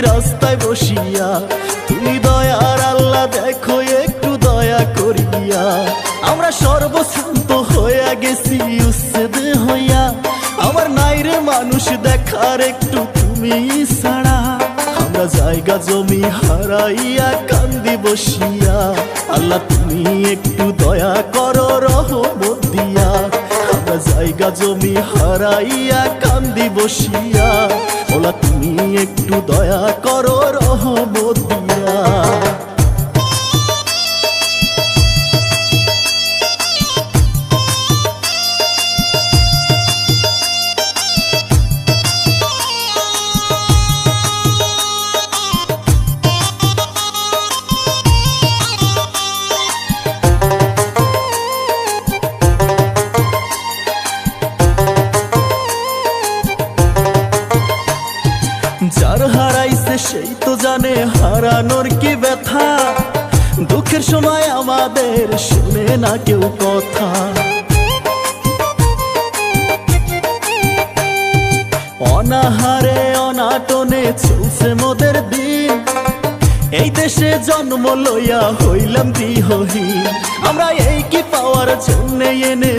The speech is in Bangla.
রাস্তায় বসিয়া। তুমি দয়ার আল্লাহ দেখো একটু দয়া করিয়া। আমরা সর্বশান্ত হইয়া গেছি উচ্ছেদ হইয়া। আমার নাইরে মানুষ দেখার একটু তুমি ছাড়া। আমরা জায়গা জমি হারাইয়া কান্দি বসিয়া। আল্লাহ তুমি একটু দয়া করো রহমত দিয়া। আমরা জায়গা জমি হারাইয়া কান্দি বসিয়া। আল্লাহ তুমি একটু দয়া করো রহমত দিয়া। যার হারাইছে সেই তো জানে হারানোর কি ব্যথা। দুঃখের সময় আমাদের শুনে না কেউ কথা। অনাহারে অনাটনে চলছে মোদের দিন। এই দেশে জন্ম লইয়া হইলাম গৃহহীন। আমরা এই কি পাওয়ার জন্য এনে